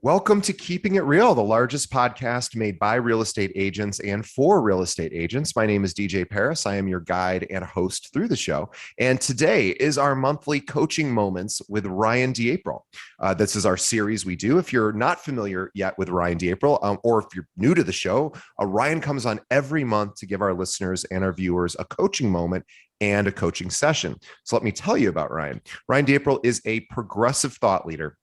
Welcome to Keeping It Real, the largest podcast made by real estate agents and for real estate agents. My name is DJ Paris. I am your guide and host through the show. And today is our monthly coaching moments with Ryan DeApril. This is our series we do. If you're not familiar yet with Ryan DeApril, or if you're new to the show, Ryan comes on every month to give our listeners and our viewers a coaching moment and a coaching session. So let me tell you about Ryan. Ryan DeApril is a progressive thought leader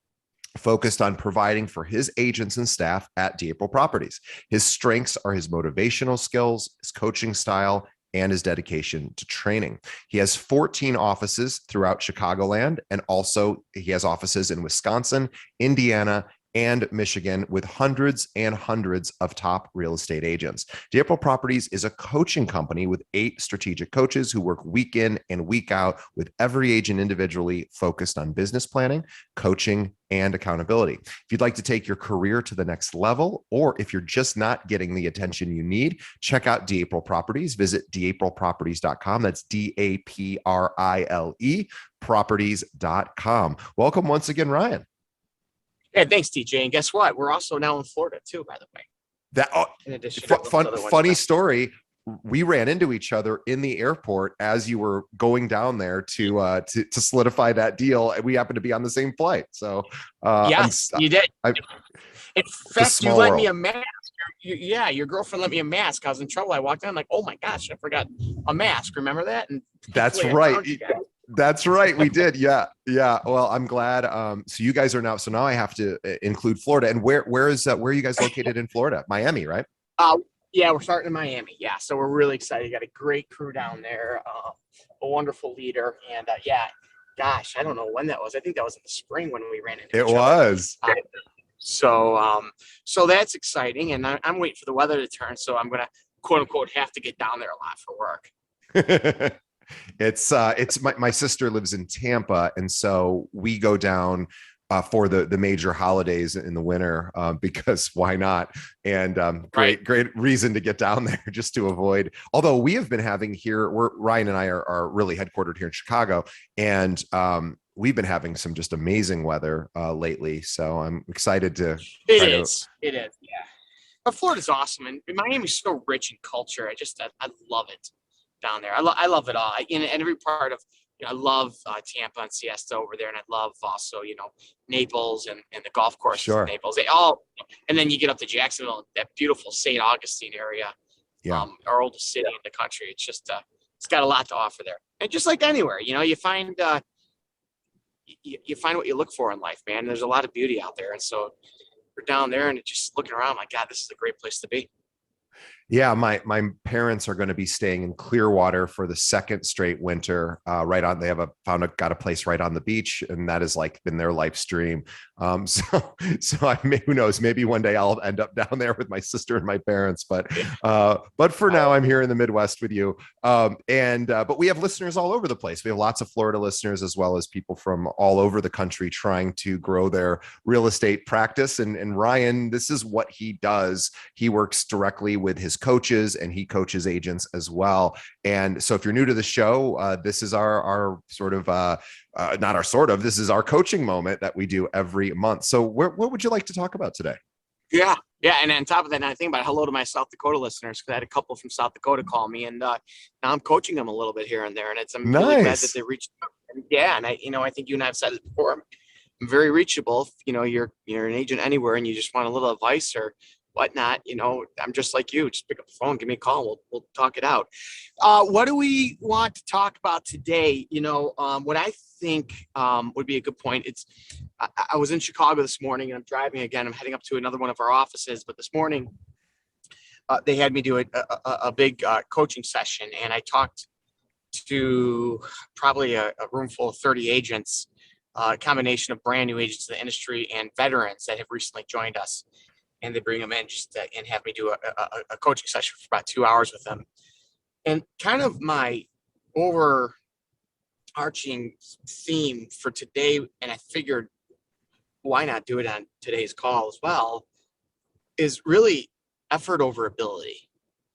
focused on providing for his agents and staff at DeApril Properties. His strengths are his motivational skills, his coaching style, and his dedication to training. He has 14 offices throughout Chicagoland, and also he has offices in Wisconsin, Indiana, and Michigan with hundreds and hundreds of top real estate agents. DeApril Properties is a coaching company with 8 strategic coaches who work week in and week out with every agent individually, focused on business planning, coaching, and accountability. If you'd like to take your career to the next level, or if you're just not getting the attention you need, check out DeApril Properties. Visit DeAprilProperties.com. That's DAPRILE properties.com. Welcome once again, Ryan. Yeah, thanks, TJ. And guess what? We're also now in Florida too, by the way. In addition to funny story. We ran into each other in the airport as you were going down there to solidify that deal. We happened to be on the same flight. So yes, you did. In fact, you let me a mask. Your girlfriend let me a mask. I was in trouble. I walked in, I'm like, oh my gosh, I forgot a mask. Remember that? And that's right. That's right. We did. Yeah. Well, I'm glad. So you guys are now. So now I have to include Florida. And where are you guys located in Florida? Miami, right? Yeah, we're starting in Miami. Yeah, so we're really excited. You got a great crew down there, a wonderful leader, and gosh, I don't know when that was. I think that was in the spring when we ran into each other. It was. So that's exciting, and I'm waiting for the weather to turn. So I'm gonna quote unquote have to get down there a lot for work. It's my sister lives in Tampa, and so we go down for the major holidays in the winter because why not? And great reason to get down there just to avoid. Although we have been having here, Ryan and I are really headquartered here in Chicago, and we've been having some just amazing weather lately. So I'm excited to. It is, yeah. But Florida's awesome, and Miami's so rich in culture. I love it down there. I love it all. In every part of. I love Tampa and Siesta over there, and I love also, Naples and the golf courses in Naples. And then you get up to Jacksonville, that beautiful St. Augustine area, our oldest city in the country. It's just it's got a lot to offer there, and just like anywhere, you find you find what you look for in life, man. There's a lot of beauty out there, and so we're down there and just looking around, like, God, this is a great place to be. Yeah, my parents are going to be staying in Clearwater for the second straight winter. They have got a place right on the beach, and that has been their life stream. So who knows? Maybe one day I'll end up down there with my sister and my parents. But for now, I'm here in the Midwest with you. But we have listeners all over the place. We have lots of Florida listeners as well as people from all over the country trying to grow their real estate practice. And Ryan, this is what he does. He works directly with his coaches, and he coaches agents as well. And so if you're new to the show, this is our this is our coaching moment that we do every month. So what would you like to talk about today? Yeah. And on top of that, I think about hello to my South Dakota listeners, because I had a couple from South Dakota call me, and now I'm coaching them a little bit here and there. And I'm really glad that they reached out. And I think you and I have said it before. I'm very reachable. You're an agent anywhere and you just want a little advice or whatnot, I'm just like you. Just pick up the phone, give me a call. We'll talk it out. What do we want to talk about today? What I think would be a good point. I was in Chicago this morning, and I'm driving again. I'm heading up to another one of our offices. But this morning, they had me do a big coaching session, and I talked to probably a room full of 30 agents, a combination of brand new agents in the industry and veterans that have recently joined us. And they bring them in and have me do a coaching session for about 2 hours with them. And kind of my overarching theme for today, and I figured why not do it on today's call as well, is really effort over ability.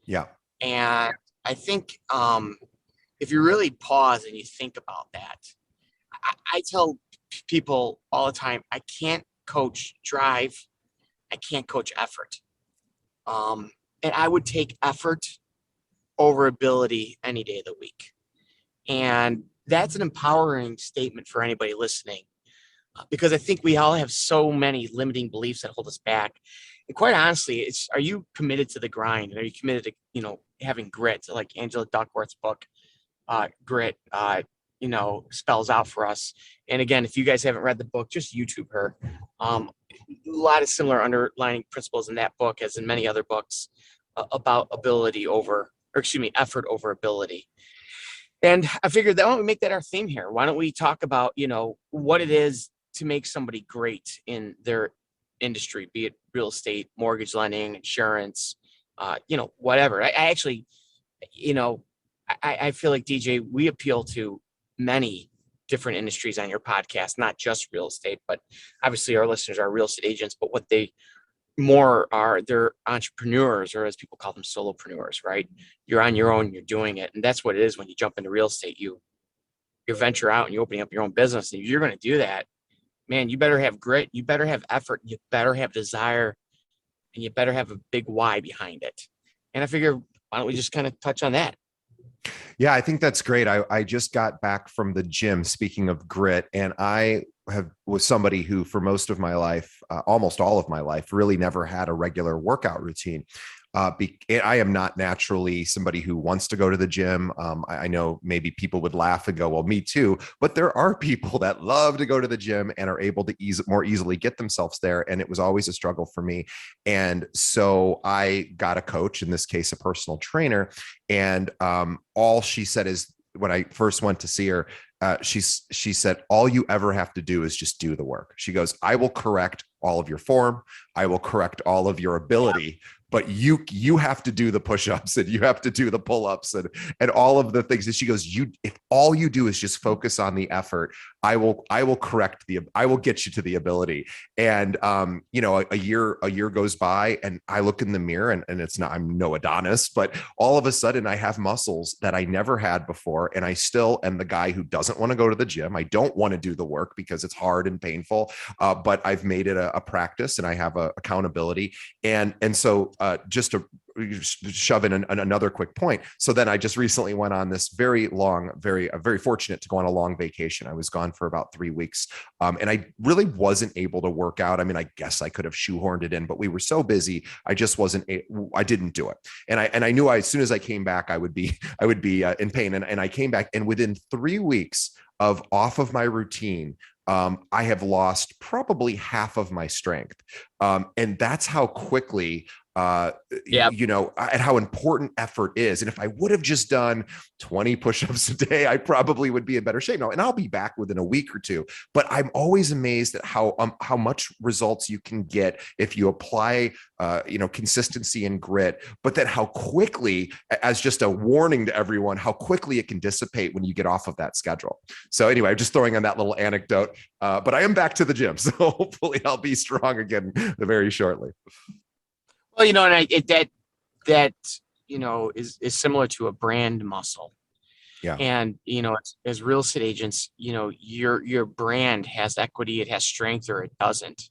Yeah. And I think if you really pause and you think about that, I tell people all the time, I can't coach drive I can't coach effort. And I would take effort over ability any day of the week. And that's an empowering statement for anybody listening, because I think we all have so many limiting beliefs that hold us back. And quite honestly, are you committed to the grind? And are you committed to, having grit, like Angela Duckworth's book, Grit, spells out for us. And again, if you guys haven't read the book, just YouTube her. A lot of similar underlying principles in that book, as in many other books, about effort over ability. And I figured that why don't we make that our theme here? Why don't we talk about, what it is to make somebody great in their industry, be it real estate, mortgage lending, insurance, whatever. I actually, I feel like, DJ, we appeal to many different industries on your podcast, not just real estate, but obviously our listeners are real estate agents, but what they more are, they're entrepreneurs, or as people call them, solopreneurs, right? You're on your own, you're doing it. And that's what it is when you jump into real estate. You venture out and you're opening up your own business. And if you're going to do that, man, you better have grit, you better have effort, you better have desire, and you better have a big why behind it. And I figure, why don't we just kind of touch on that? Yeah, I think that's great. I just got back from the gym, speaking of grit, and I was somebody who for most of my life, almost all of my life, really never had a regular workout routine. I am not naturally somebody who wants to go to the gym. I know maybe people would laugh and go, well, me too. But there are people that love to go to the gym and are able to more easily get themselves there. And it was always a struggle for me. And so I got a coach, in this case, a personal trainer. And all she said is, when I first went to see her, she said, all you ever have to do is just do the work. She goes, I will correct all of your form. I will correct all of your ability. But you have to do the push-ups, and you have to do the pull-ups and all of the things. And she goes, if all you do is just focus on the effort, I will get you to the ability. And a year goes by, and I look in the mirror, and it's not, I'm no Adonis, but all of a sudden I have muscles that I never had before. And I still am the guy who doesn't want to go to the gym. I don't want to do the work because it's hard and painful. But I've made it a practice, and I have a accountability. And so just to shove in another quick point. So then I just recently went on this very long, very fortunate to go on a long vacation. I was gone for about 3 weeks. And I really wasn't able to work out. I mean, I guess I could have shoehorned it in, but we were so busy. I just I didn't do it. And I knew as soon as I came back, I would be in pain. And I came back, and within 3 weeks off of my routine, I have lost probably half of my strength. And that's how quickly, and how important effort is. And if I would have just done 20 push-ups a day, I probably would be in better shape now. And I'll be back within a week or two. But I'm always amazed at how much results you can get if you apply, consistency and grit, but then how quickly, as just a warning to everyone, how quickly it can dissipate when you get off of that schedule. So anyway, I'm just throwing on that little anecdote, but I am back to the gym. So hopefully I'll be strong again very shortly. Well, and that is similar to a brand muscle. Yeah. And, as real estate agents, your brand has equity, it has strength, or it doesn't.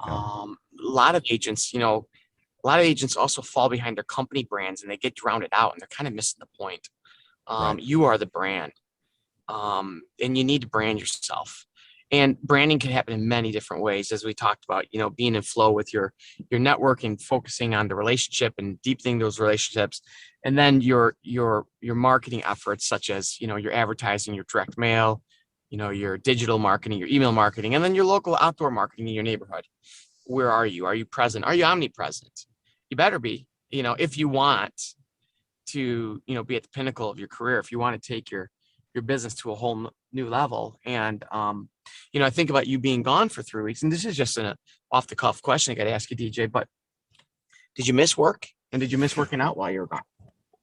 Yeah. A lot of agents also fall behind their company brands, and they get drowned out, and they're kind of missing the point. Right. You are the brand, and you need to brand yourself. And branding can happen in many different ways, as we talked about, being in flow with your network and focusing on the relationship and deepening those relationships. And then your marketing efforts, such as, your advertising, your direct mail, your digital marketing, your email marketing, and then your local outdoor marketing in your neighborhood. Where are you? Are you present? Are you omnipresent? You better be, if you want to, be at the pinnacle of your career, if you want to take your business to a whole new level. And, I think about you being gone for 3 weeks, and this is just an off the cuff question I got to ask you, DJ, but did you miss work? And did you miss working out while you were gone?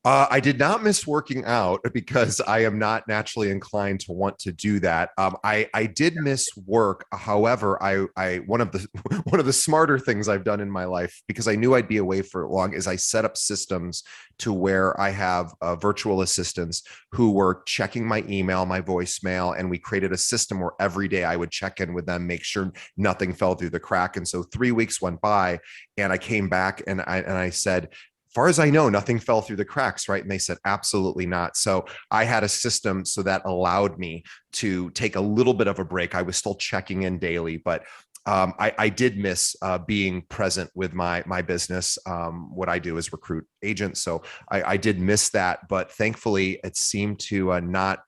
I did not miss working out because I am not naturally inclined to want to do that. I did miss work. However, I one of the one of the smarter things I've done in my life, because I knew I'd be away for long, is I set up systems to where I have virtual assistants who were checking my email, my voicemail, and we created a system where every day I would check in with them, make sure nothing fell through the crack. And so 3 weeks went by, and I came back and I said, far as I know, nothing fell through the cracks, right? And they said, absolutely not. So I had a system so that allowed me to take a little bit of a break. I was still checking in daily, but I did miss being present with my business. What I do is recruit agents. So I did miss that, but thankfully it seemed to not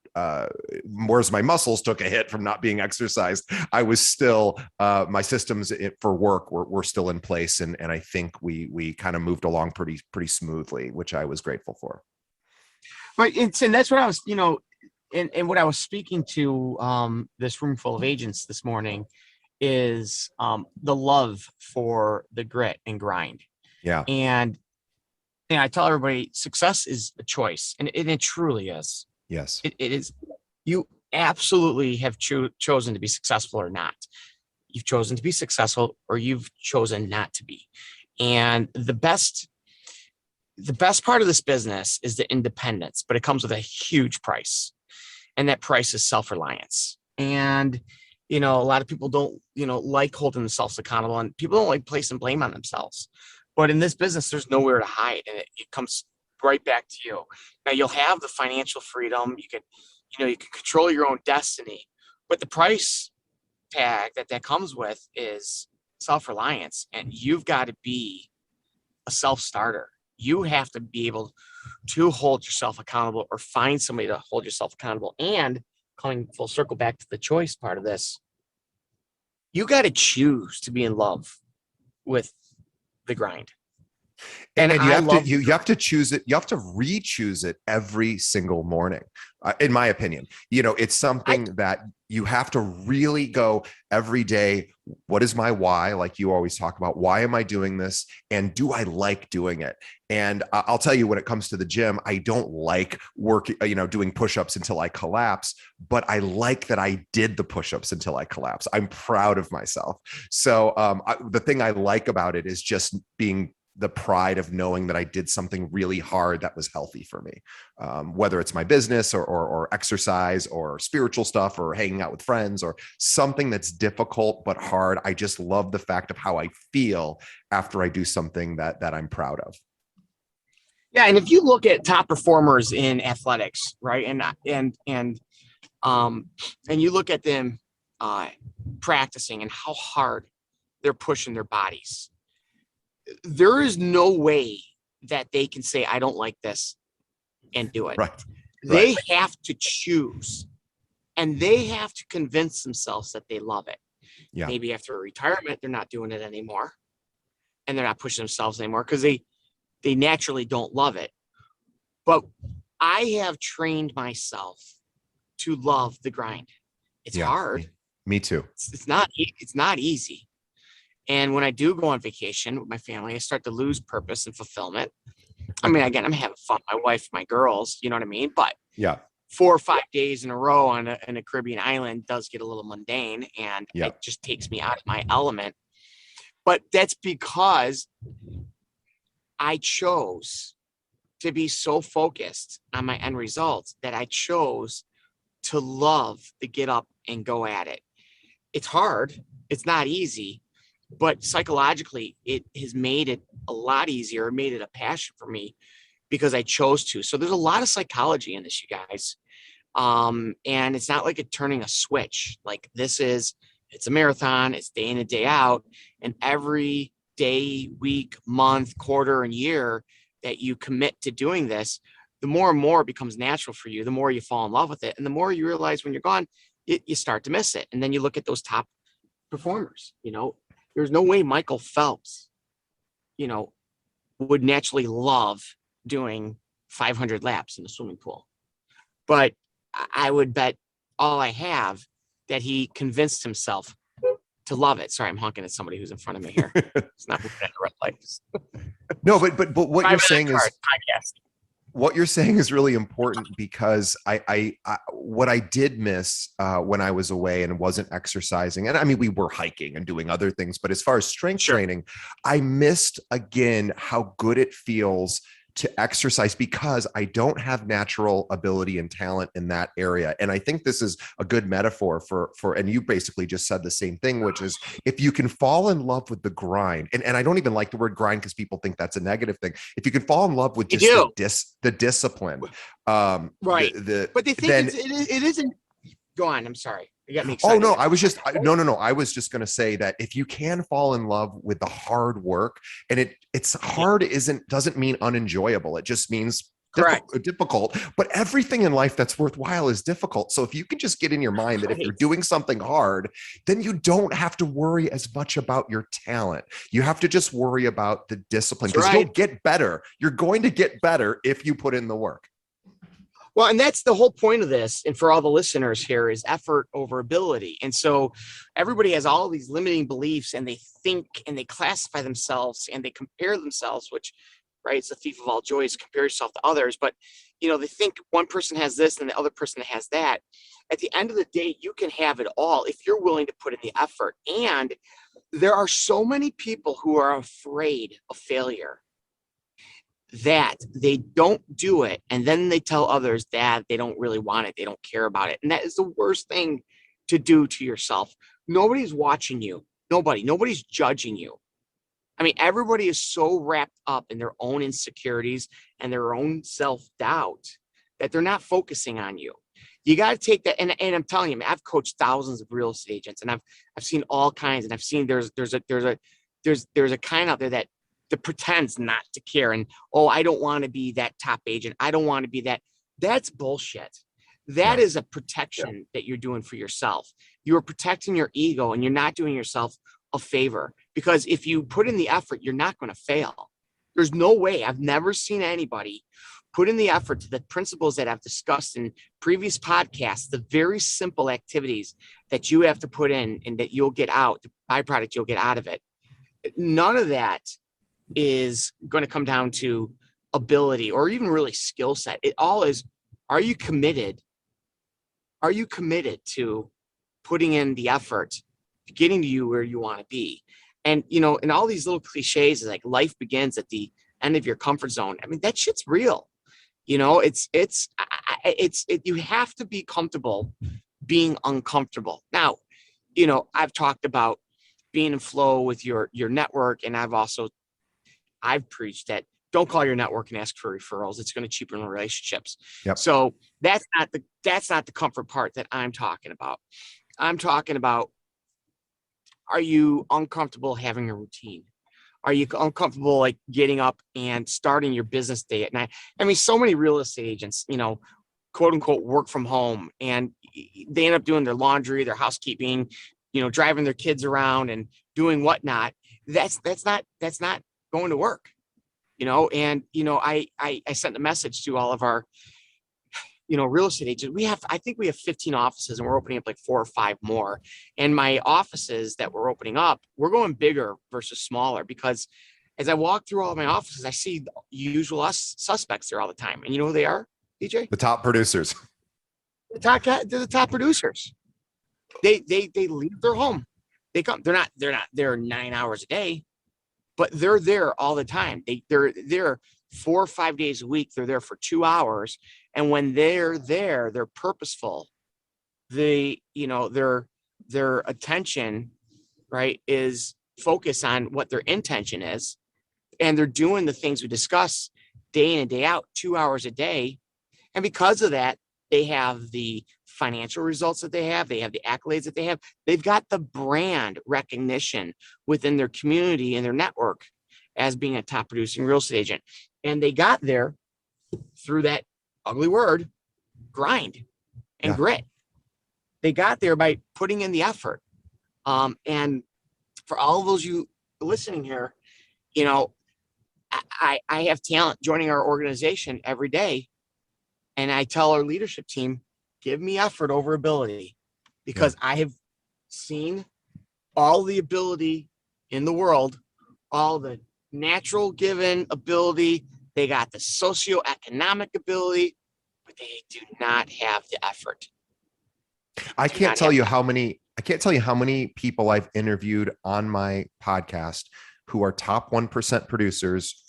whereas my muscles took a hit from not being exercised, I was still my systems for work were still in place, and I think we kind of moved along pretty smoothly, which I was grateful for. Right, and that's what I was, and what I was speaking to this room full of agents this morning is the love for the grit and grind. Yeah. And I tell everybody success is a choice, and it truly is. Yes, it is. You absolutely have chosen to be successful or not. You've chosen to be successful or you've chosen not to be. And the best part of this business is the independence, but it comes with a huge price. And that price is self-reliance. And, a lot of people don't, like holding themselves accountable, and people don't like placing blame on themselves. But in this business, there's nowhere to hide, and it comes right back to you. Now you'll have the financial freedom. You can control your own destiny, but the price tag that comes with is self-reliance, and you've got to be a self-starter. You have to be able to hold yourself accountable or find somebody to hold yourself accountable. And coming full circle back to the choice part of this, you got to choose to be in love with the grind. And you have to choose it. You have to re-choose it every single morning. In my opinion, it's something that you have to really go every day. What is my why? Like you always talk about, why am I doing this? And do I like doing it? And I'll tell you, when it comes to the gym, I don't like doing push-ups until I collapse, but I like that I did the push-ups until I collapse. I'm proud of myself. So the thing I like about it is just being the pride of knowing that I did something really hard that was healthy for me, whether it's my business or exercise or spiritual stuff or hanging out with friends or something that's difficult but hard. I just love the fact of how I feel after I do something that I'm proud of. Yeah, and if you look at top performers in athletics, right, and you look at them practicing and how hard they're pushing their bodies, there is no way that they can say, I don't like this and do it. Right. They have to choose, and they have to convince themselves that they love it. Yeah. Maybe after a retirement, they're not doing it anymore, and they're not pushing themselves anymore because they naturally don't love it. But I have trained myself to love the grind. It's hard. Me too. It's not easy. And when I do go on vacation with my family, I start to lose purpose and fulfillment. I mean, again, I'm having fun. My wife, my girls, you know what I mean? But 4 or 5 days in a row on a Caribbean island does get a little mundane, and it just takes me out of my element. But that's because I chose to be so focused on my end results that I chose to love the get up and go at it. It's hard. It's not easy. But psychologically, it has made it a lot easier, made it a passion for me because I chose to. So there's a lot of psychology in this, you guys. And it's not like turning a switch. Like it's a marathon, it's day in and day out. And every day, week, month, quarter, and year that you commit to doing this, the more and more it becomes natural for you, the more you fall in love with it. And the more you realize when you're gone, you start to miss it. And then you look at those top performers, there's no way Michael Phelps, would naturally love doing 500 laps in a swimming pool. But I would bet all I have that he convinced himself to love it. Sorry, I'm honking at somebody who's in front of me here. It's not moving at the red lights. No, but what you're saying is, what you're saying is really important, because I what I did miss when I was away and wasn't exercising, and I mean, we were hiking and doing other things, but as far as strength training, I missed again how good it feels to exercise, because I don't have natural ability and talent in that area. And I think this is a good metaphor and you basically just said the same thing, which is if you can fall in love with the grind, and I don't even like the word grind because people think that's a negative thing. If you can fall in love with just the discipline, right. But they think then it isn't. Go on. I'm sorry. You got me Oh excited. no, I was just no. I was just going to say that if you can fall in love with the hard work, and it's hard doesn't mean unenjoyable. It just means difficult. But everything in life that's worthwhile is difficult. So if you can just get in your mind that if you're doing something hard, then you don't have to worry as much about your talent. You have to just worry about the discipline, because you'll get better. You're going to get better if you put in the work. Well, and that's the whole point of this. And for all the listeners here, is effort over ability. And so everybody has all these limiting beliefs, and they think and they classify themselves and they compare themselves, which, right, it's the thief of all joys, compare yourself to others. But, they think one person has this and the other person has that. At the end of the day, you can have it all if you're willing to put in the effort. And there are so many people who are afraid of failure that they don't do it, and then they tell others that they don't really want it, they don't care about it. And that is the worst thing to do to yourself. Nobody's watching you. Nobody's judging you. I mean, everybody is so wrapped up in their own insecurities and their own self-doubt that they're not focusing on you. You got to take that. And I'm telling you, I've coached thousands of real estate agents, and I've seen all kinds, and I've seen there's a kind out there that pretends not to care. And, oh, I don't want to be that top agent. I don't want to be that. That's bullshit. That is a protection that you're doing for yourself. You're protecting your ego, and you're not doing yourself a favor, because if you put in the effort, you're not going to fail. There's no way. I've never seen anybody put in the effort to the principles that I've discussed in previous podcasts, the very simple activities that you have to put in and that you'll get out, the byproduct you'll get out of it. None of that is going to come down to ability or even really skill set. It all is, are you committed? Are you committed to putting in the effort, to getting to you where you want to be? And, and all these little cliches like life begins at the end of your comfort zone. I mean, that shit's real. You have to be comfortable being uncomfortable. Now, I've talked about being in flow with your network. And I've preached that don't call your network and ask for referrals. It's going to cheapen relationships. Yep. So that's not the comfort part that I'm talking about. I'm talking about, are you uncomfortable having a routine? Are you uncomfortable like getting up and starting your business day at night? I mean, so many real estate agents, quote unquote, work from home, and they end up doing their laundry, their housekeeping, driving their kids around and doing whatnot. That's not going to work, and, I sent a message to all of our, real estate agents. I think we have 15 offices, and we're opening up like 4 or 5 more. And my offices that we're opening up, we're going bigger versus smaller, because as I walk through all of my offices, I see the usual suspects there all the time. And you know who they are, DJ? The top producers. They're the top producers. They leave their home. They come. They're not there 9 hours a day, but they're there all the time. They're there 4 or 5 days a week. They're there for 2 hours. And when they're there, they're purposeful. Their attention, right, is focused on what their intention is. And they're doing the things we discuss day in and day out, 2 hours a day. And because of that, they have the financial results that they have. They have the accolades that they have. They've got the brand recognition within their community and their network as being a top producing real estate agent. And they got there through that ugly word, grind and grit. They got there by putting in the effort. And for all of those you listening here, I have talent joining our organization every day. And I tell our leadership team, give me effort over ability, because I have seen all the ability in the world, all the natural given ability They got the socioeconomic ability, but they do not have the effort. I can't tell you how many people I've interviewed on my podcast who are top 1% producers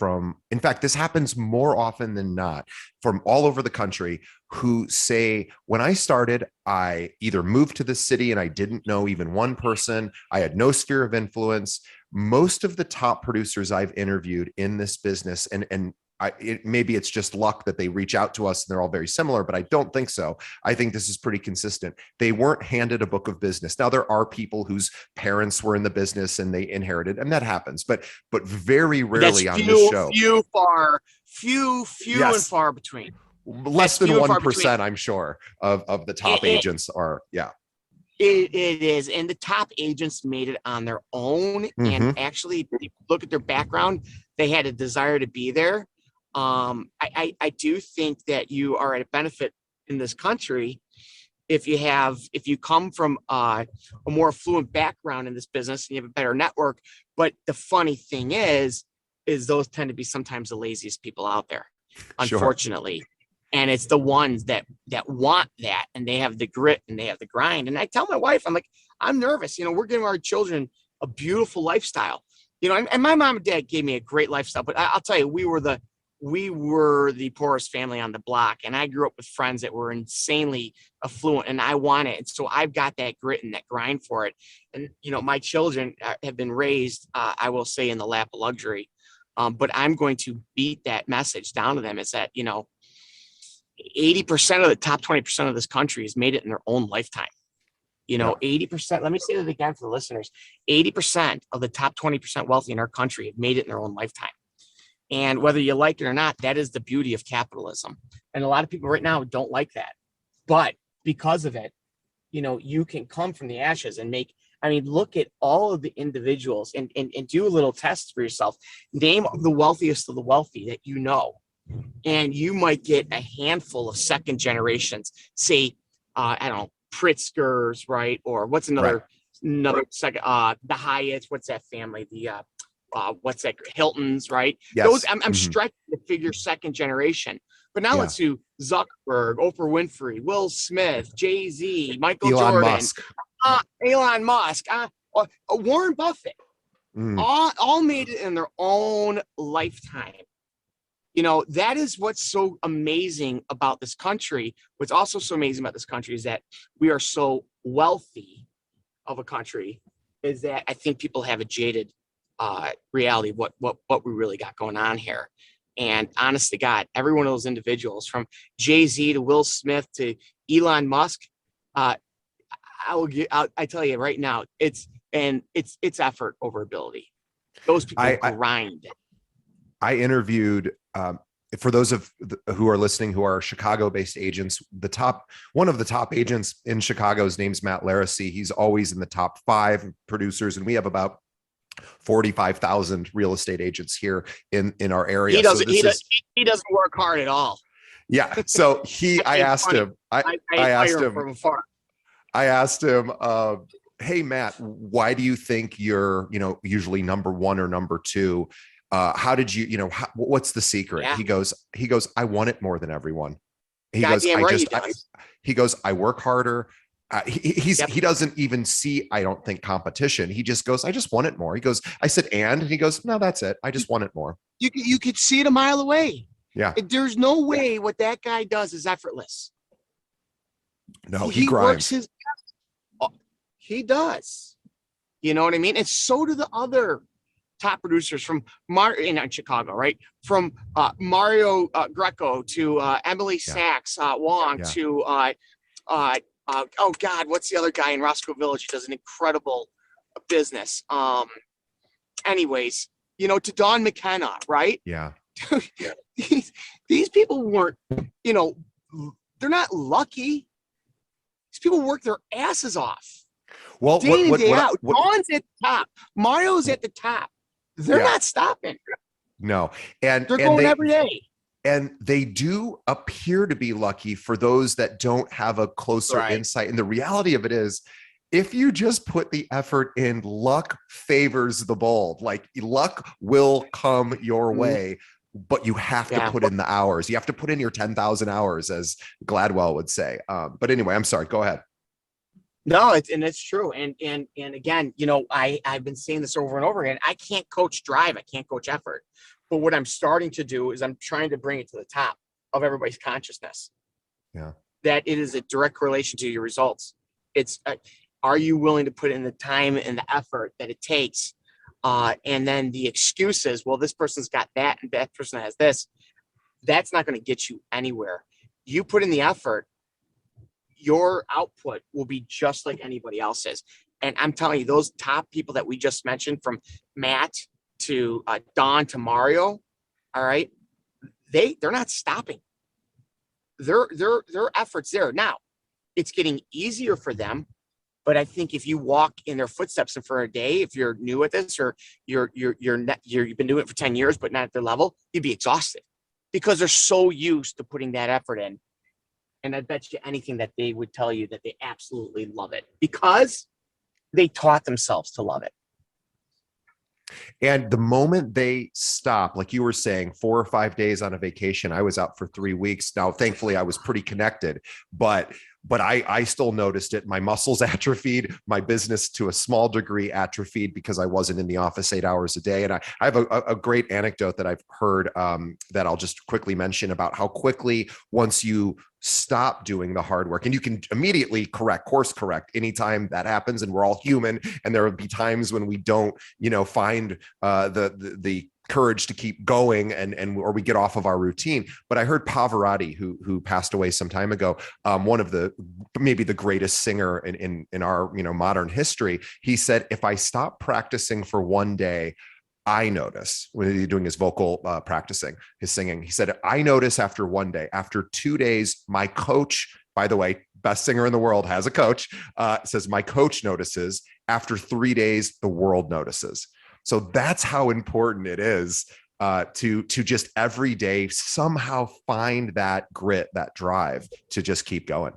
in fact, this happens more often than not, from all over the country, who say, when I started, I either moved to the city and I didn't know even one person. I had no sphere of influence. Most of the top producers I've interviewed in this business, and maybe it's just luck that they reach out to us and they're all very similar, but I don't think so. I think this is pretty consistent. They weren't handed a book of business. Now, there are people whose parents were in the business and they inherited, and that happens, but very rarely on this show. Few and far between. Less than 1%, I'm sure, of the top agents are, yeah. It is. And the top agents made it on their own. And actually, if you look at their background, they had a desire to be there. I do think that you are at a benefit in this country if you come from a more affluent background in this business and you have a better network. But the funny thing is those tend to be sometimes the laziest people out there, unfortunately. Sure. And it's the ones that want that, and they have the grit and they have the grind. And I tell my wife, I'm like, I'm nervous. We're giving our children a beautiful lifestyle. And my mom and dad gave me a great lifestyle. But I'll tell you, we were the poorest family on the block, and I grew up with friends that were insanely affluent, and I want it. And so I've got that grit and that grind for it. And my children have been raised, I will say, in the lap of luxury. But I'm going to beat that message down to them. Is that 80% of the top 20% of this country has made it in their own lifetime. 80%, let me say that again for the listeners, 80% of the top 20% wealthy in our country have made it in their own lifetime. And whether you like it or not, that is the beauty of capitalism. And a lot of people right now don't like that. But because of it, you can come from the ashes and look at all of the individuals and do a little test for yourself. Name the wealthiest of the wealthy that you know. And you might get a handful of second generations, say, I don't know, Pritzkers, right? Or what's another second, the Hyatts, what's that family? The, what's that? Hiltons, right? Yes. Those, I'm stretching to figure second generation. But now let's do Zuckerberg, Oprah Winfrey, Will Smith, Jay-Z, Michael Jordan, Elon Musk, Warren Buffett, all made it in their own lifetime. That is what's so amazing about this country. What's also so amazing about this country is that we are so wealthy of a country, is that I think people have a jaded reality of what we really got going on here. And honest to God, every one of those individuals, from Jay-Z to Will Smith to Elon Musk, I tell you right now, it's effort over ability. Those people grind. I interviewed, for those who are listening who are Chicago-based agents, one of the top agents in Chicago's name's Matt Laracy. He's always in the top 5 producers, and we have about 45,000 real estate agents here in our area. He doesn't work hard at all. Yeah. So I asked him, hey, Matt, why do you think you're, usually number 1 or number 2? How did you, what's the secret? Yeah. He goes, I want it more than everyone. He goes, I work harder. He doesn't even see, I don't think, competition. He just goes, I just want it more. He goes, I said, and he goes, no, that's it. I just want it more. You could see it a mile away. Yeah. There's no way what that guy does is effortless. No, he grinds. He does. You know what I mean? And so do the other top producers from in Chicago, right? From Mario Greco to Emily Sachs Wong to oh God, what's the other guy in Roscoe Village who does an incredible business? Anyways, to Don McKenna, right? Yeah. These people weren't, they're not lucky. These people work their asses off. Well, day in, day out. Don's at the top. Mario's at the top. They're not stopping. No. And they're going every day. And they do appear to be lucky for those that don't have a closer insight. And the reality of it is, if you just put the effort in, luck favors the bold. Like, luck will come your way but you have to put in the hours. You have to put in your 10,000 hours, as Gladwell would say. But anyway, I'm sorry, go ahead. No, it's true. And again, I've been saying this over and over again. I can't coach drive. I can't coach effort. But what I'm starting to do is I'm trying to bring it to the top of everybody's consciousness. Yeah. That it is a direct correlation to your results. It's are you willing to put in the time and the effort that it takes? And then the excuses, well, this person's got that and that person has this. That's not going to get you anywhere. You put in the effort, your output will be just like anybody else's. And I'm telling you, those top people that we just mentioned, from Matt to Don to Mario, all right, they're not stopping. Their efforts there. Now, it's getting easier for them, but I think if you walk in their footsteps and for a day, if you're new at this, or you've been doing it for 10 years but not at their level, you'd be exhausted because they're so used to putting that effort in. And I bet you anything that they would tell you that they absolutely love it because they taught themselves to love it. And the moment they stop, like you were saying, 4 or 5 days on a vacation, I was out for 3 weeks. Now, thankfully, I was pretty connected, but I still noticed it. My muscles atrophied, my business to a small degree atrophied because I wasn't in the office 8 hours a day. And I have a great anecdote that I've heard that I'll just quickly mention about how quickly, once you stop doing the hard work, and you can immediately course correct anytime that happens, and we're all human, and there will be times when we don't find the courage to keep going or we get off of our routine. But I heard Pavarotti, who passed away some time ago, one of maybe the greatest singer in our modern history. He said, if I stop practicing for one day, I notice, when he's doing his vocal practicing, his singing, he said, I notice after one day, after 2 days, my coach, by the way, best singer in the world, has a coach, says my coach notices. After 3 days, the world notices. So that's how important it is to just every day somehow find that grit, that drive to just keep going.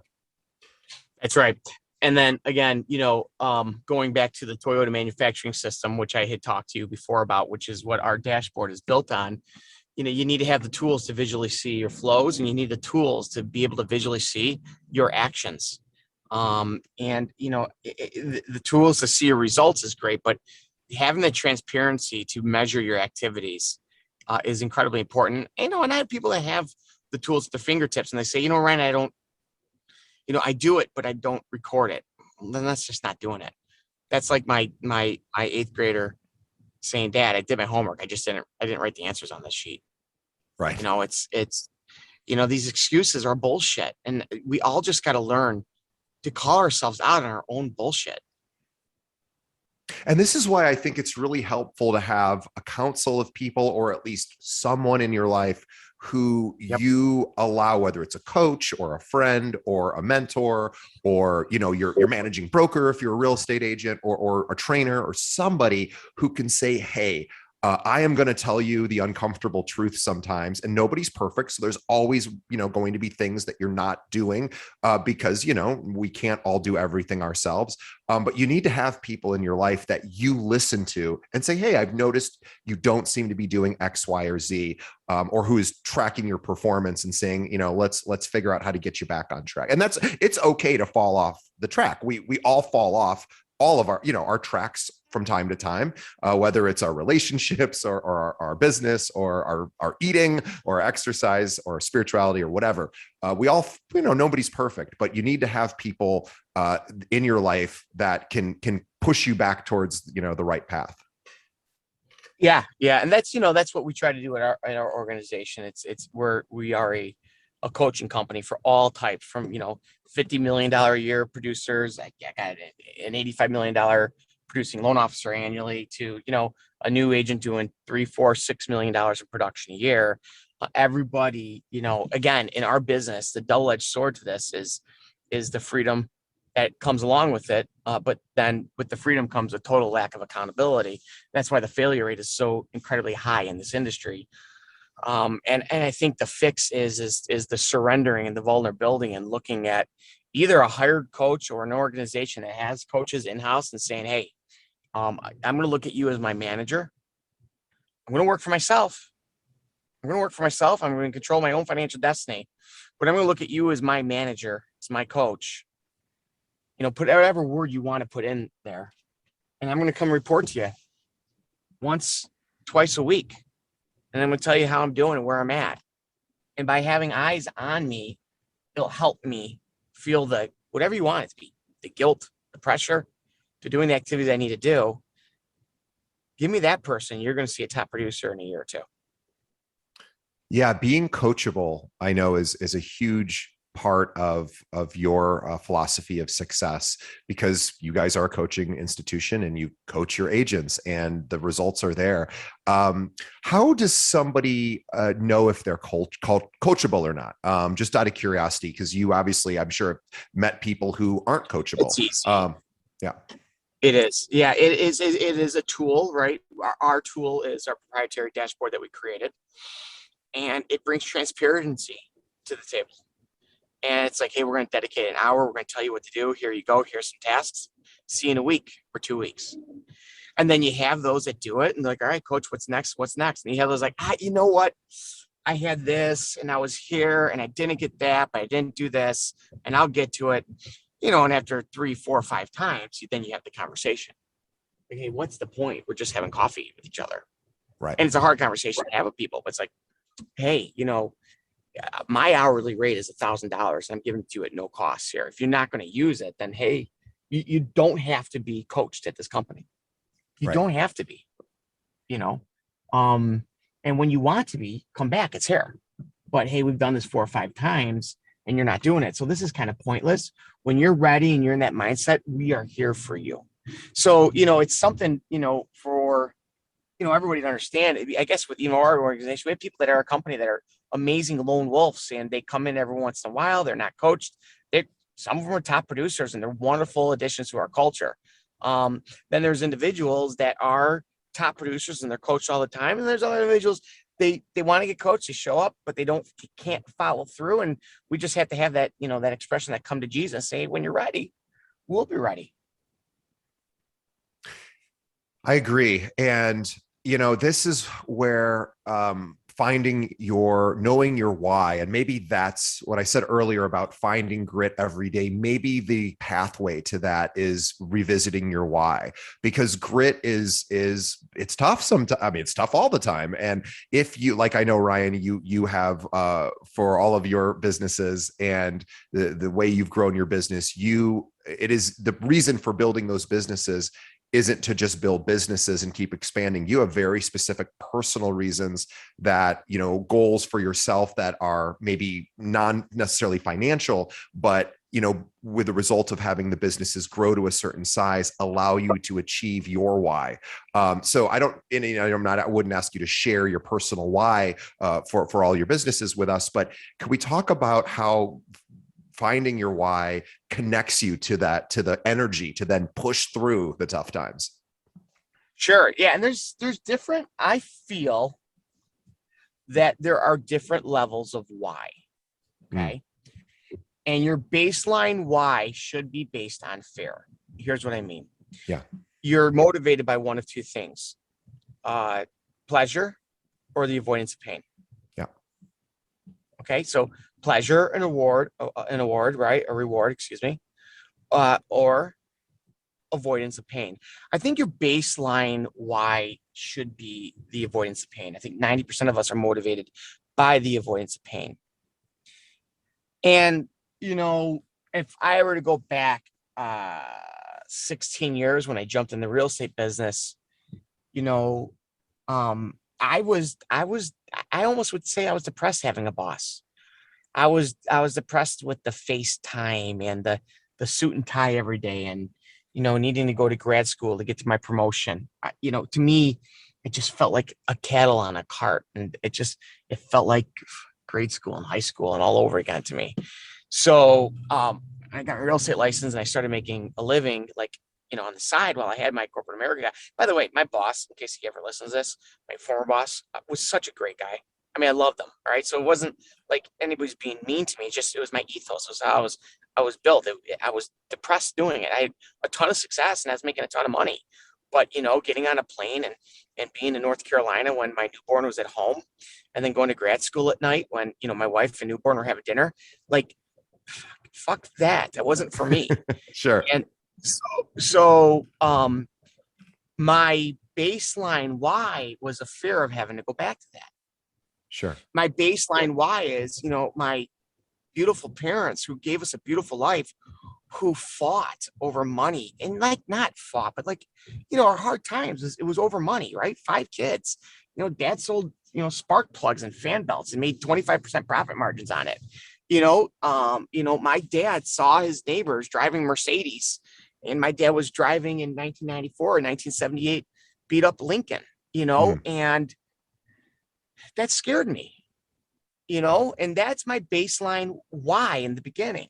That's right. And then again, going back to the Toyota manufacturing system, which I had talked to you before about, which is what our dashboard is built on. You need to have the tools to visually see your flows, and you need the tools to be able to visually see your actions. The tools to see your results is great, but having the transparency to measure your activities is incredibly important. And I have people that have the tools at their fingertips, and they say, Ryan, I don't, I do it, but I don't record it. Well, then that's just not doing it. That's like my 8th grader saying, Dad, I did my homework. I didn't write the answers on this sheet. Right. It's these excuses are bullshit. And we all just got to learn to call ourselves out on our own bullshit. And this is why I think it's really helpful to have a council of people, or at least someone in your life who you allow, whether it's a coach or a friend or a mentor, or your managing broker if you're a real estate agent, or a trainer, or somebody who can say, hey, I am going to tell you the uncomfortable truth sometimes, and nobody's perfect. So there's always, going to be things that you're not doing because, we can't all do everything ourselves. But you need to have people in your life that you listen to and say, hey, I've noticed you don't seem to be doing X, Y, or Z, or who is tracking your performance and saying, let's figure out how to get you back on track. And it's okay to fall off the track. We all fall off all of our tracks from time to time, whether it's our relationships or our business or our eating or exercise or spirituality or whatever. We all, nobody's perfect, but you need to have people in your life that can push you back towards, the right path. Yeah. And that's what we try to do at our organization. We are a coaching company for all types, from, $50 million a year producers. I got an $85 million producing loan officer annually to, a new agent doing $3, $4, $6 million of production a year. Everybody, again, in our business, the double-edged sword to this is the freedom that comes along with it. But then with the freedom comes a total lack of accountability. That's why the failure rate is so incredibly high in this industry. And I think the fix is the surrendering and the vulnerability, and looking at either a hired coach or an organization that has coaches in-house and saying, hey, I'm going to look at you as my manager. I'm going to work for myself, I'm going to work for myself. I'm going to control my own financial destiny, but I'm going to look at you as my manager, as my coach. Put whatever word you want to put in there, and I'm going to come report to you once, twice a week, and I'm going to tell you how I'm doing and where I'm at. And by having eyes on me, it'll help me feel the whatever you want it to be, the guilt, the pressure to doing the activities I need to do. Give me that person. You're going to see a top producer in a year or two. Yeah, being coachable, I know, is a huge part of your philosophy of success, because you guys are a coaching institution and you coach your agents and the results are there. How does somebody know if they're coachable or not? Just out of curiosity, because you obviously, I'm sure, met people who aren't coachable. It's easy. Yeah. It is. Yeah, it is. It is a tool, right? Our tool is our proprietary dashboard that we created, and it brings transparency to the table. And it's like, hey, we're going to dedicate an hour. We're going to tell you what to do. Here you go. Here's some tasks. See you in a week or 2 weeks. And then you have those that do it and they're like, all right, coach, what's next? What's next? And you have those like, you know what? I had this and I was here and I didn't get that, but I didn't do this and I'll get to it. And after 3, 4, 5 times, then you have the conversation. Like, hey, what's the point? We're just having coffee with each other. Right. And it's a hard conversation to have with people, but it's like, hey, my hourly rate is $1,000. I'm giving it to you at no cost here. If you're not going to use it, then hey, you don't have to be coached at this company. You don't have to be, and when you want to be, come back, it's here. But hey, we've done this 4 or 5 times and you're not doing it. So this is kind of pointless. When you're ready and you're in that mindset, we are here for you. So, it's something, for, everybody to understand. I guess with, our organization, we have people that are a company that are amazing lone wolves and they come in every once in a while. They're not coached. Some of them are top producers and they're wonderful additions to our culture. Then there's individuals that are top producers and they're coached all the time. And there's other individuals, they want to get coached, they show up, but they can't follow through. And we just have to have that, that expression that come to Jesus, say, when you're ready, we'll be ready. I agree. And, this is where knowing your why, and maybe that's what I said earlier about finding grit every day. Maybe the pathway to that is revisiting your why, because grit is it's tough sometimes. I mean, it's tough all the time. And if you, like, I know, Ryan, you have for all of your businesses and the way you've grown your business, it is the reason for building those businesses isn't to just build businesses and keep expanding. You have very specific personal reasons that, goals for yourself that are maybe non necessarily financial, but, with the result of having the businesses grow to a certain size, allow you to achieve your why. So I wouldn't ask you to share your personal why for all your businesses with us, but can we talk about how finding your why connects you to the energy to then push through the tough times? Sure. Yeah. And there's different, I feel that there are different levels of why. Okay. And your baseline why should be based on fear. Here's what I mean. Yeah. You're motivated by one of 2 things, pleasure or the avoidance of pain. Yeah. Okay. So pleasure and right? A reward, excuse me, or avoidance of pain. I think your baseline why should be the avoidance of pain. I think 90% of us are motivated by the avoidance of pain. And, if I were to go back 16 years when I jumped in the real estate business, I almost would say I was depressed having a boss. I was depressed with the FaceTime and the suit and tie every day and, needing to go to grad school to get to my promotion. To me, it just felt like a cattle on a cart, and it felt like grade school and high school and all over again to me. So I got a real estate license and I started making a living, like, on the side while I had my corporate America. By the way, my boss, in case he ever listens to this, my former boss was such a great guy. I mean, I loved them. All right. So it wasn't like anybody's being mean to me. It was my ethos. It was how I was built. I was depressed doing it. I had a ton of success and I was making a ton of money, But, getting on a plane and being in North Carolina when my newborn was at home, and then going to grad school at night when, my wife and newborn were having dinner, like, fuck that. That wasn't for me. Sure. And so my baseline why was a fear of having to go back to that. Sure. My baseline why is, my beautiful parents who gave us a beautiful life, who fought over money, and like not fought, but like, our hard times, it was over money, right? 5 kids, dad sold, spark plugs and fan belts and made 25% profit margins on it. My dad saw his neighbors driving Mercedes, and my dad was driving in 1994 and 1978 beat up Lincoln, and that scared me, and that's my baseline why in the beginning.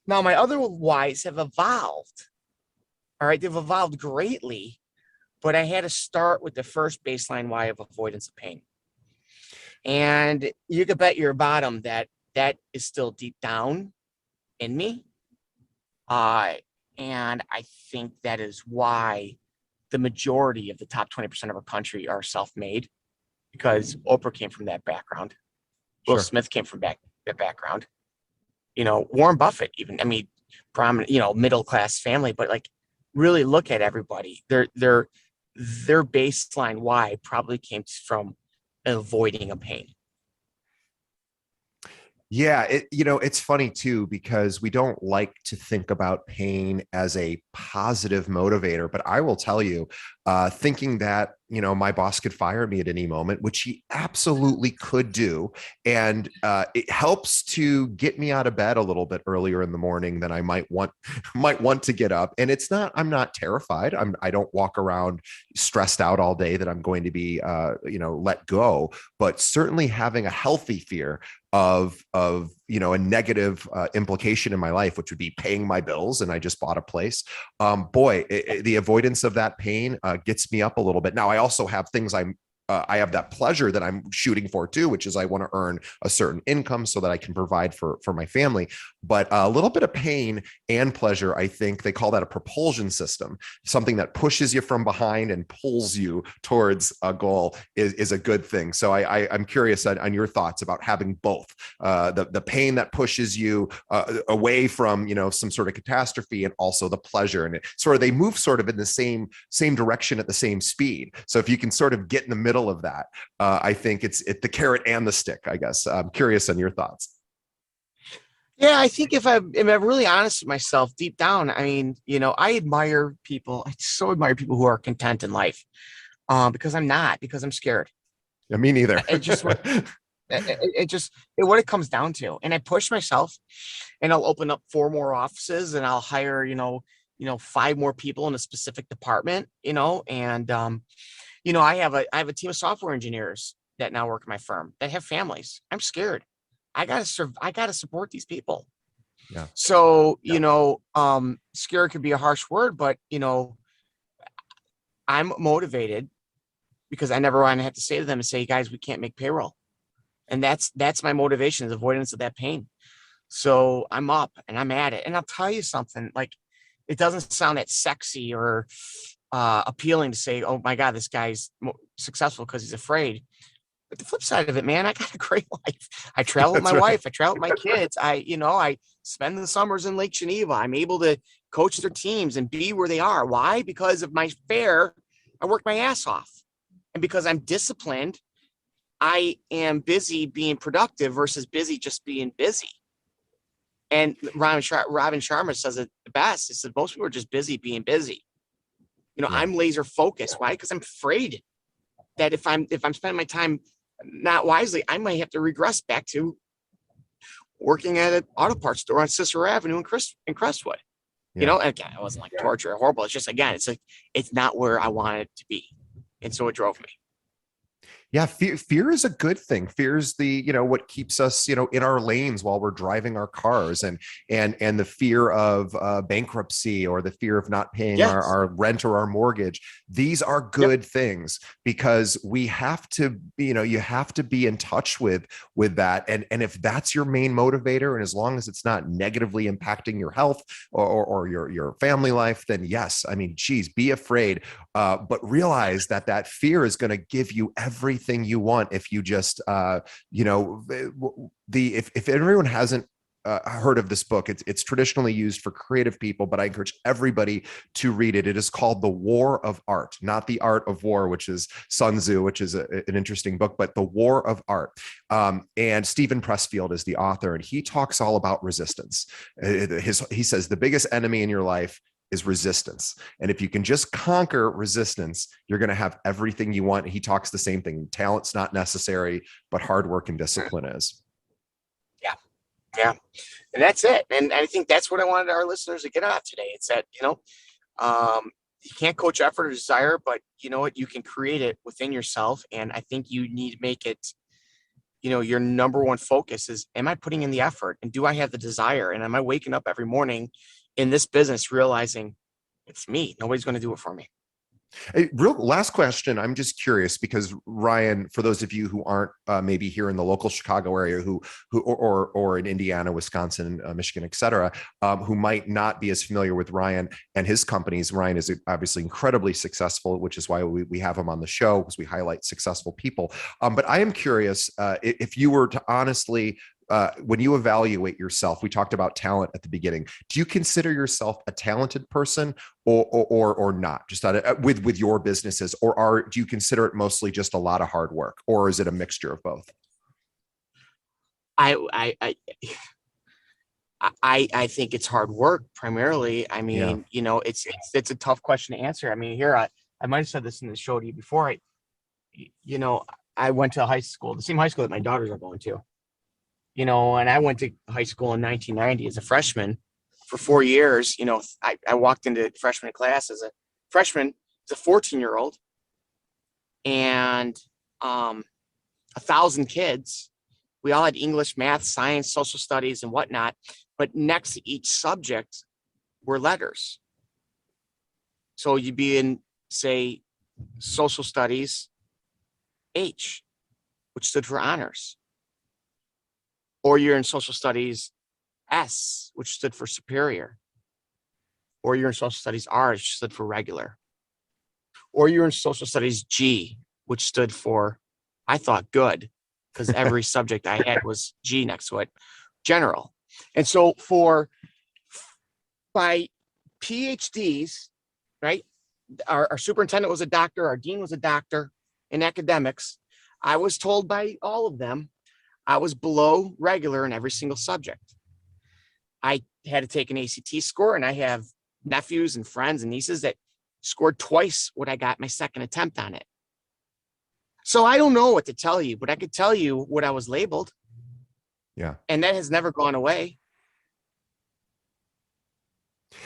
Now, my other whys have evolved. All right, they've evolved greatly, but I had to start with the first baseline why of avoidance of pain. And you could bet your bottom that is still deep down in me. And I think that is why the majority of the top 20% of our country are self-made, because Oprah came from that background. Will Smith came from that background. Warren Buffett, even, prominent, middle-class family, but like really look at everybody. Their baseline why probably came from avoiding a pain. Yeah, it's funny too, because we don't like to think about pain as a positive motivator, but I will tell you, thinking that, my boss could fire me at any moment, which he absolutely could do. And it helps to get me out of bed a little bit earlier in the morning than I might want to get up. And I'm not terrified. I don't walk around stressed out all day that I'm going to be, let go, but certainly having a healthy fear of a negative implication in my life, which would be paying my bills. And I just bought a place. The avoidance of that pain gets me up a little bit. Now, I also have things I have that pleasure that I'm shooting for too, which is I want to earn a certain income so that I can provide for my family. But a little bit of pain and pleasure, I think they call that a propulsion system. Something that pushes you from behind and pulls you towards a goal is a good thing. So I'm curious on your thoughts about having both, the pain that pushes you away from, some sort of catastrophe, and also the pleasure. And they move sort of in the same direction at the same speed. So if you can sort of get in the middle of that, I think it's the carrot and the stick, I guess. I'm curious on your thoughts. Yeah, I think if I'm really honest with myself deep down, I admire people. I so admire people who are content in life, because I'm not, because I'm scared. Yeah, me neither. What it comes down to. And I push myself, and I'll open up 4 more offices, and I'll hire, 5 more people in a specific department, and, I have a team of software engineers that now work at my firm that have families. I'm scared. I gotta support these people. Yeah. So, scared could be a harsh word, but, I'm motivated because I never want to have to say to them and say, guys, we can't make payroll. And that's my motivation, is avoidance of that pain. So I'm up and I'm at it. And I'll tell you something, like, it doesn't sound that sexy or appealing to say, oh my God, this guy's successful because he's afraid. But the flip side of it, man, I got a great life. I travel with my wife. I travel with my kids. I spend the summers in Lake Geneva. I'm able to coach their teams and be where they are. Why? Because of my fare, I work my ass off. And because I'm disciplined, I am busy being productive versus busy just being busy. And Robin Sharma says it the best. He said, most people are just busy being busy. Yeah. I'm laser focused. Why? Because I'm afraid that if I'm spending my time not wisely, I might have to regress back to working at an auto parts store on Cicero Avenue in Crestwood. Yeah. Again, it wasn't like torture or horrible. It's just, again, it's not where I wanted it to be. And so it drove me. Yeah, fear is a good thing. Fear is the, what keeps us, in our lanes while we're driving our cars, and the fear of bankruptcy, or the fear of not paying Yes. our rent or our mortgage. These are Yep. good things, because we have to, you have to be in touch with that. And if that's your main motivator, and as long as it's not negatively impacting your health, or your family life, then yes, I mean, geez, be afraid, but realize that fear is going to give you everything you want if you just if everyone hasn't heard of this book, it's traditionally used for creative people, but I encourage everybody to read it. It is called The War of Art, not The Art of War, which is Sun Tzu, which is an interesting book, but The War of Art. And Stephen Pressfield is the author, and he talks all about resistance. He says the biggest enemy in your life is resistance. And if you can just conquer resistance, you're going to have everything you want. He talks the same thing. Talent's not necessary, but hard work and discipline is. Yeah. Yeah. And that's it. And I think that's what I wanted our listeners to get out today. It's that, you can't coach effort or desire, but you know what? You can create it within yourself. And I think you need to make it, your number one focus is, am I putting in the effort, and do I have the desire? And am I waking up every morning in this business realizing it's me? Nobody's going to do it for me. Hey, real last question. I'm just curious, because Ryan, for those of you who aren't maybe here in the local Chicago area, or in Indiana, Wisconsin, Michigan, et cetera, who might not be as familiar with Ryan and his companies. Ryan is obviously incredibly successful, which is why we have him on the show, because we highlight successful people. But I am curious, if you were to honestly, when you evaluate yourself, we talked about talent at the beginning. Do you consider yourself a talented person, or not, just with your businesses, or do you consider it mostly just a lot of hard work, or is it a mixture of both? I think it's hard work primarily. I Yeah. mean, it's a tough question to answer. I mean, here I might have said this in the show to you before. I went to high school, the same high school that my daughters are going to. And I went to high school in 1990 as a freshman for 4 years. I walked into freshman class as a freshman, as a 14-year-old, and 1,000 kids. We all had English, math, science, social studies, and whatnot. But next to each subject were letters. So you'd be in, say, social studies, H, which stood for honors. Or you're in social studies, S, which stood for superior. Or you're in social studies, R, which stood for regular. Or you're in social studies, G, which stood for, I thought, good, because every subject I had was G next to it, general. And so by PhDs, right? Our superintendent was a doctor, our dean was a doctor in academics. I was told by all of them I was below regular in every single subject. I had to take an ACT score, and I have nephews and friends and nieces that scored twice what I got my second attempt on it. So I don't know what to tell you, but I could tell you what I was labeled. Yeah. And that has never gone away.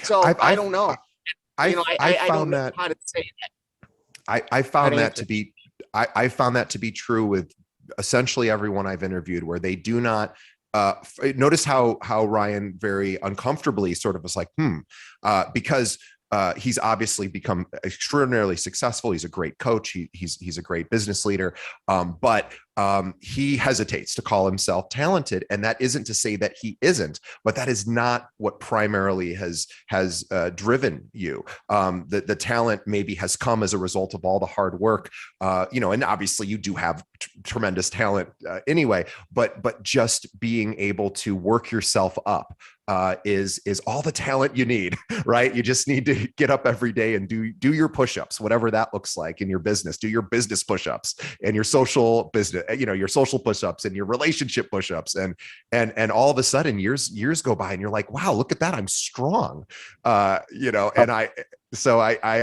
So I don't know. I don't found know that how to say that. I found that to be I found that to be true with essentially everyone I've interviewed, where they do not notice how Ryan very uncomfortably sort of was like, because he's obviously become extraordinarily successful. He's a great coach. He's a great business leader. But he hesitates to call himself talented, and that isn't to say that he isn't, but that is not what primarily has driven you. The talent maybe has come as a result of all the hard work, and obviously you do have tremendous talent anyway. But just being able to work yourself up is all the talent you need, right? You just need to get up every day and do your push-ups, whatever that looks like in your business. Do your business push-ups and your social business, your social push-ups and your relationship push-ups, and all of a sudden years go by and you're like, wow, look at that, I'm strong. And I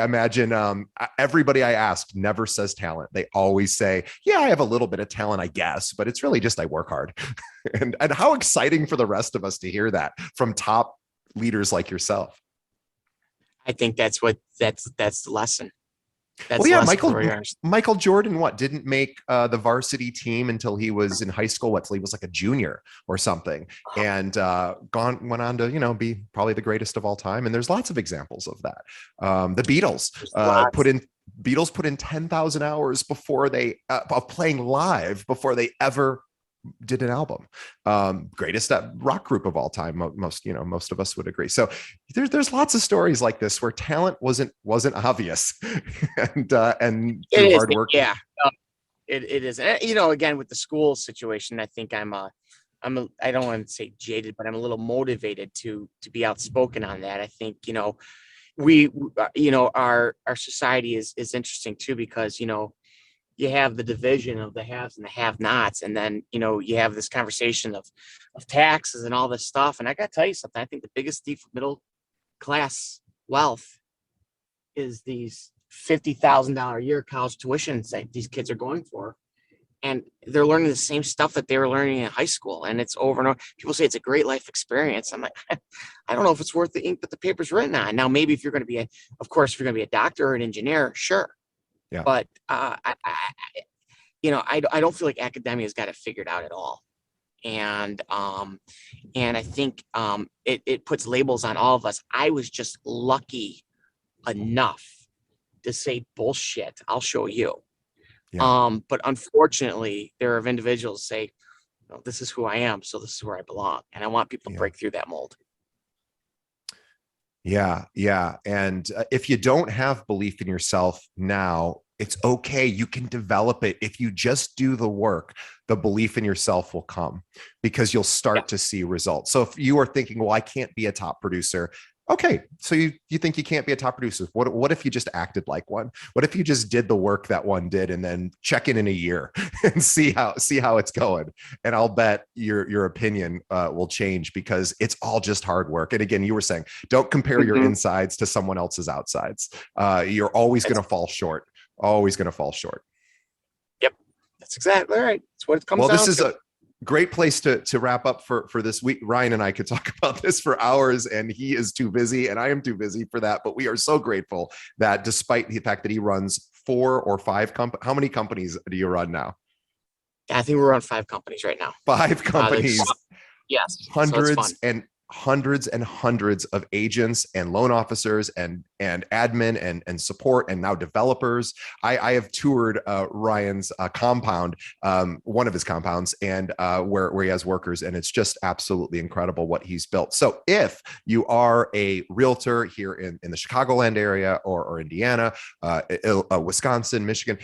imagine everybody I asked never says talent. They always say, yeah, I have a little bit of talent, I guess, but it's really just I work hard. and how exciting for the rest of us to hear that from top leaders like yourself. I think that's the lesson. That's Well, yeah, less for yours. Michael Jordan, didn't make the varsity team until he was in high school. Till he was like a junior or something, and went on to be probably the greatest of all time. And there's lots of examples of that. The Beatles put in 10,000 hours before they of playing live before they ever did an album. Greatest rock group of all time. Most of us would agree. So there's lots of stories like this where talent wasn't obvious, and through hard work. Yeah, it is. And, again, with the school situation, I think I don't want to say jaded, but I'm a little motivated to be outspoken on that. I think, our society is interesting too, because, you have the division of the haves and the have-nots, and then you have this conversation of taxes and all this stuff. And I got to tell you something. I think the biggest thief of middle class wealth is these $50,000 a year college tuitions that these kids are going for, and they're learning the same stuff that they were learning in high school, and it's over and over. People say it's a great life experience. I'm like, I don't know if it's worth the ink that the paper's written on. Now, maybe if you're going to be if you're going to be a doctor or an engineer, sure. Yeah. But I don't feel like academia's got it figured out at all. And I think it puts labels on all of us. I was just lucky enough to say, bullshit, I'll show you. Yeah. But unfortunately, there are individuals who say, no, this is who I am, so this is where I belong. And I want people to break through that mold. Yeah. And if you don't have belief in yourself now, it's okay. You can develop it. If you just do the work, the belief in yourself will come, because you'll start to see results. So if you are thinking, well, I can't be a top producer. Okay. So you think you can't be a top producer. What if you just acted like one? What if you just did the work that one did, and then check in a year and see how it's going? And I'll bet your opinion will change, because it's all just hard work. And again, you were saying, don't compare your insides to someone else's outsides. You're always going to fall short. Always going to fall short. Yep. That's exactly right. That's what it comes down to. Well, this is a great place to wrap up for this week. Ryan and I could talk about this for hours, and he is too busy and I am too busy for that. But we are so grateful that despite the fact that he runs 4 or 5 companies, how many companies do you run now? I think we're on 5 companies right now. 5 companies. Yes. Hundreds and hundreds of agents and loan officers and admin and support, and now developers. I have toured Ryan's compound, one of his compounds, and where he has workers, and it's just absolutely incredible what he's built. So if you are a realtor here in the Chicagoland area or Indiana, Wisconsin, Michigan,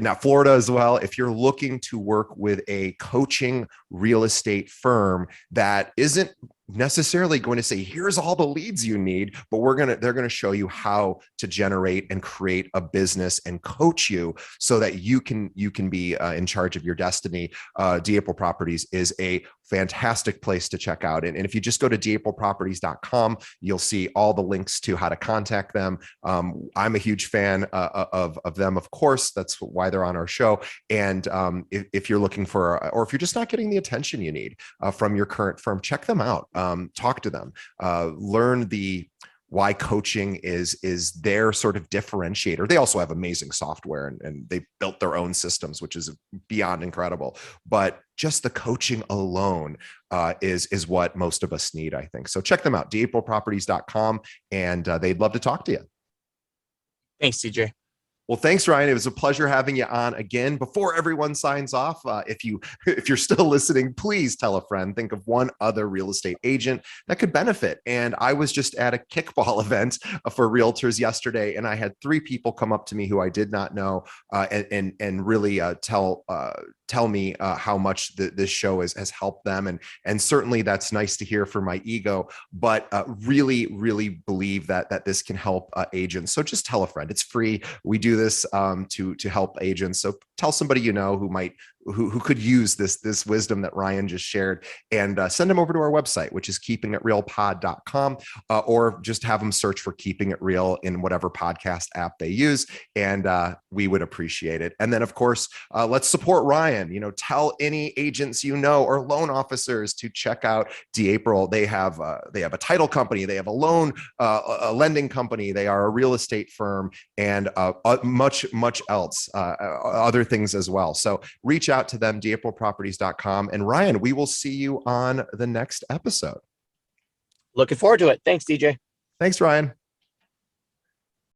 now Florida as well, if you're looking to work with a coaching real estate firm that isn't necessarily going to say, here's all the leads you need, but they're going to show you how to generate and create a business and coach you so that you can be in charge of your destiny. D'April Properties is a fantastic place to check out. And if you just go to d'aprilproperties.com, you'll see all the links to how to contact them. I'm a huge fan of them, of course. That's why they're on our show. And if you're looking for, or if you're just not getting the attention you need from your current firm, check them out. Talk to them. Learn why coaching is their sort of differentiator. They also have amazing software, and they built their own systems, which is beyond incredible. But just the coaching alone is what most of us need, I think. So check them out, d'aprilproperties.com, and they'd love to talk to you. Thanks, DJ. Well, thanks, Ryan. It was a pleasure having you on again. Before everyone signs off, if you're still listening, please tell a friend. Think of one other real estate agent that could benefit. And I was just at a kickball event for realtors yesterday, and I had 3 people come up to me who I did not know, and really tell me how much this show has helped them. And certainly that's nice to hear for my ego, but really, really believe that this can help agents. So just tell a friend. It's free. We do this to help agents. So tell somebody you know who might who could use this wisdom that Ryan just shared, and send them over to our website, which is keepingitrealpod.com, or just have them search for Keeping It Real in whatever podcast app they use, and we would appreciate it. And then, of course, let's support Ryan. Tell any agents or loan officers to check out DApril. They have a title company, they have a lending company, they are a real estate firm, and much else, other things as well. So reach out to them, DAprilProperties.com. And Ryan, we will see you on the next episode. Looking forward to it. Thanks, DJ. Thanks, Ryan.